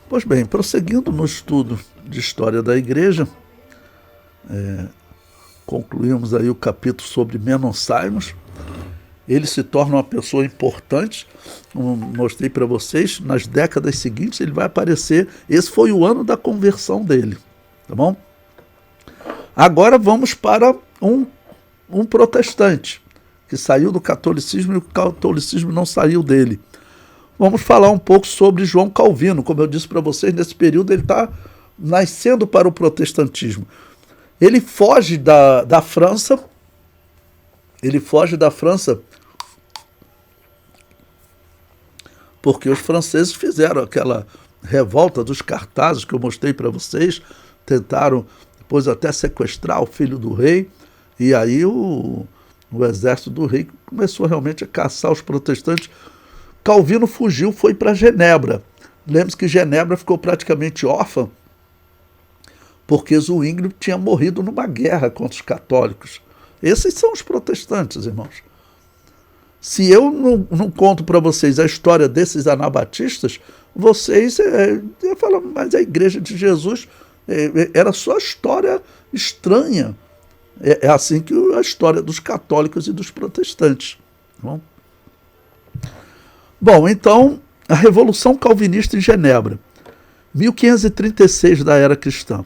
Pois bem, prosseguindo no estudo de história da igreja, concluímos aí o capítulo sobre Menon Simons. Ele se torna uma pessoa importante, como mostrei para vocês, nas décadas seguintes ele vai aparecer. Esse foi o ano da conversão dele, tá bom? Agora vamos para um protestante, que saiu do catolicismo e o catolicismo não saiu dele. Vamos falar um pouco sobre João Calvino. Como eu disse para vocês, nesse período ele está nascendo para o protestantismo. Ele foge da França, porque os franceses fizeram aquela revolta dos cartazes que eu mostrei para vocês, tentaram depois até sequestrar o filho do rei, e aí o exército do rei começou realmente a caçar os protestantes. Calvino fugiu, foi para Genebra. Lembre-se que Genebra ficou praticamente órfã, porque Zwingli tinha morrido numa guerra contra os católicos. Esses são os protestantes, irmãos. Se eu não conto para vocês a história desses anabatistas, vocês falam, mas a igreja de Jesus era só história estranha. É assim que a história dos católicos e dos protestantes. Bom, então, a Revolução Calvinista em Genebra, 1536 da era cristã.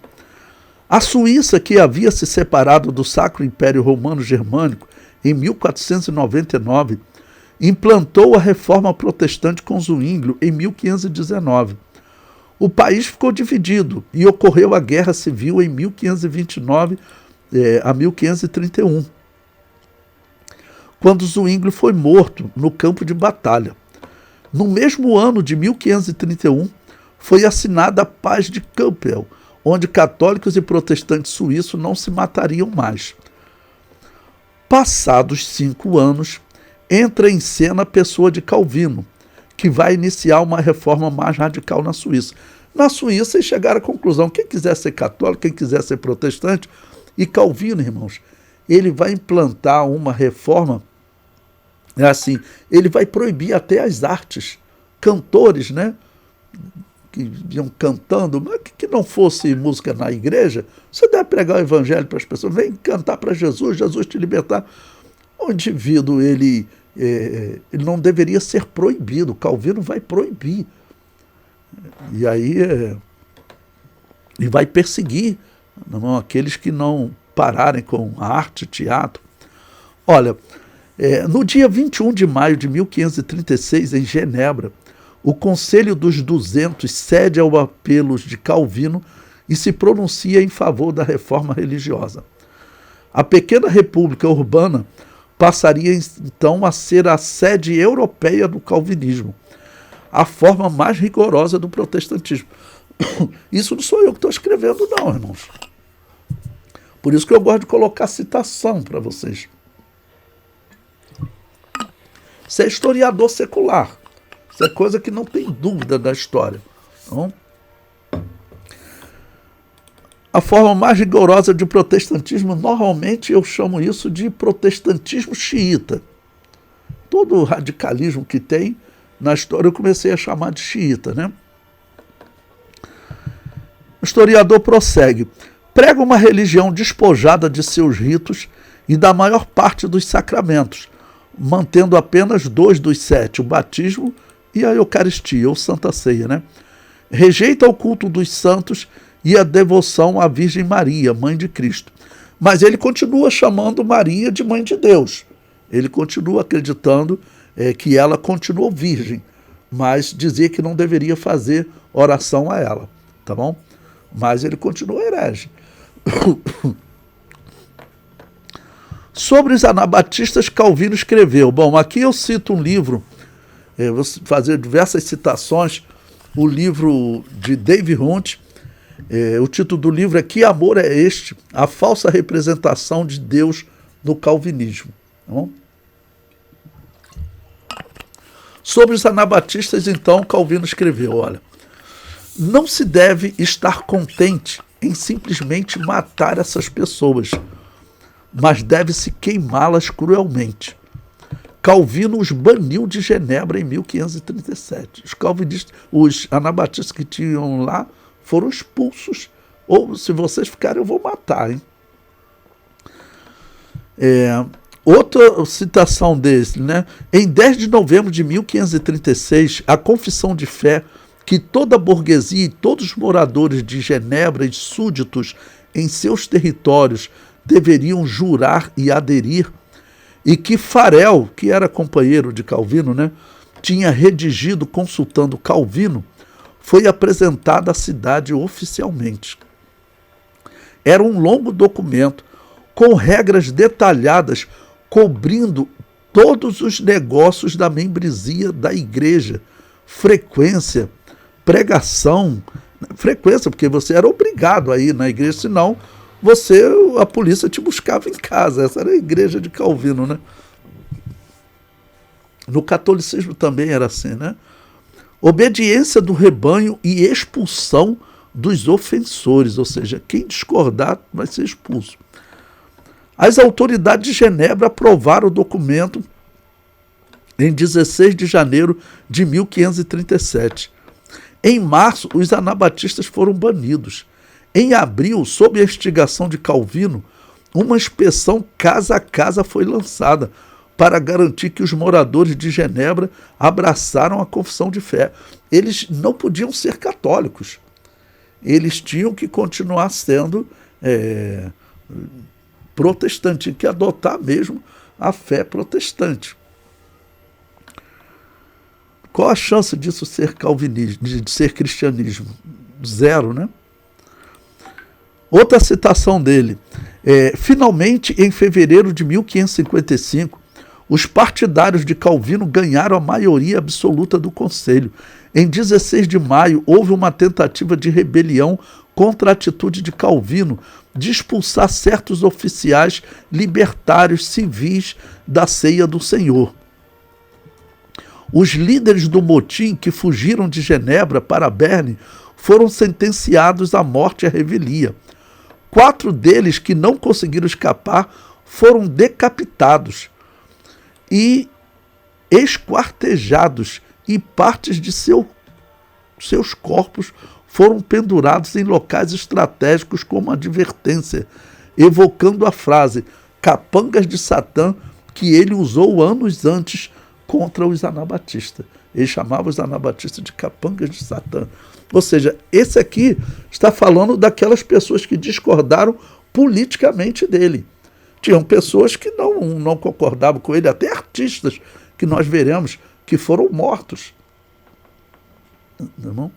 A Suíça, que havia se separado do Sacro Império Romano Germânico em 1499, implantou a reforma protestante com Zwinglio em 1519. O país ficou dividido e ocorreu a Guerra Civil em 1529 a 1531, quando Zwinglio foi morto no campo de batalha. No mesmo ano de 1531, foi assinada a Paz de Campbell, onde católicos e protestantes suíços não se matariam mais. Passados 5 anos, entra em cena a pessoa de Calvino, que vai iniciar uma reforma mais radical na Suíça. Na Suíça, eles chegaram à conclusão, quem quiser ser católico, quem quiser ser protestante, e Calvino, irmãos, ele vai implantar uma reforma, ele vai proibir até as artes, cantores, né, que iam cantando, mas que não fosse música na igreja, você deve pregar o evangelho para as pessoas, vem cantar para Jesus, Jesus te libertar. O indivíduo, ele não deveria ser proibido, Calvino vai proibir. E aí ele vai perseguir aqueles que não pararem com a arte, teatro. Olha, no dia 21 de maio de 1536, em Genebra, o Conselho dos 200 cede ao apelo de Calvino e se pronuncia em favor da reforma religiosa. A pequena república urbana passaria então a ser a sede europeia do calvinismo, a forma mais rigorosa do protestantismo. Isso não sou eu que estou escrevendo, não, irmãos. Por isso que eu gosto de colocar citação para vocês. Isso é historiador secular. Isso é coisa que não tem dúvida da história. Então, a forma mais rigorosa de protestantismo, normalmente eu chamo isso de protestantismo xiita. Todo o radicalismo que tem na história eu comecei a chamar de xiita, né? O historiador prossegue. Prega uma religião despojada de seus ritos e da maior parte dos sacramentos, mantendo apenas 2 dos 7, o batismo e a Eucaristia, ou Santa Ceia, né? Rejeita o culto dos santos e a devoção à Virgem Maria, Mãe de Cristo. Mas ele continua chamando Maria de Mãe de Deus. Ele continua acreditando que ela continuou virgem, mas dizia que não deveria fazer oração a ela, tá bom? Mas ele continua herege. Sobre os anabatistas, Calvino escreveu, bom, aqui eu cito um livro, vou fazer diversas citações, o livro de Dave Hunt, o título do livro é Que Amor é Este? A Falsa Representação de Deus no Calvinismo. Tá bom? Sobre os anabatistas, então, Calvino escreveu, olha, não se deve estar contente em simplesmente matar essas pessoas, mas deve-se queimá-las cruelmente. Calvino os baniu de Genebra em 1537. Os calvinistas, os anabatistas que tinham lá foram expulsos. Ou, se vocês ficarem, eu vou matar, hein? Outra citação desse, né? Em 10 de novembro de 1536, a confissão de fé que toda a burguesia e todos os moradores de Genebra e súditos em seus territórios deveriam jurar e aderir, e que Farel, que era companheiro de Calvino, né, tinha redigido consultando Calvino, foi apresentada à cidade oficialmente. Era um longo documento com regras detalhadas cobrindo todos os negócios da membresia da igreja, frequência, pregação, frequência, porque você era obrigado a ir na igreja, senão a polícia te buscava em casa. Essa era a igreja de Calvino, né? No catolicismo também era assim, né? Obediência do rebanho e expulsão dos ofensores, ou seja, quem discordar vai ser expulso. As autoridades de Genebra aprovaram o documento em 16 de janeiro de 1537. Em março, os anabatistas foram banidos. Em abril, sob a instigação de Calvino, uma inspeção casa a casa foi lançada para garantir que os moradores de Genebra abraçaram a confissão de fé. Eles não podiam ser católicos. Eles tinham que continuar sendo protestantes, tinham que adotar mesmo a fé protestante. Qual a chance disso ser calvinismo, de ser cristianismo? Zero, né? Outra citação dele. Finalmente, em fevereiro de 1555, os partidários de Calvino ganharam a maioria absoluta do Conselho. Em 16 de maio, houve uma tentativa de rebelião contra a atitude de Calvino de expulsar certos oficiais libertários civis da ceia do Senhor. Os líderes do motim que fugiram de Genebra para Berne foram sentenciados à morte e à revelia. 4 deles que não conseguiram escapar foram decapitados e esquartejados, e partes de seus corpos foram pendurados em locais estratégicos como advertência, evocando a frase capangas de Satã que ele usou anos antes contra os anabatistas. Ele chamava os anabatistas de capangas de Satã. Ou seja, esse aqui está falando daquelas pessoas que discordaram politicamente dele. Tinham pessoas que não concordavam com ele, até artistas que nós veremos que foram mortos. Não é?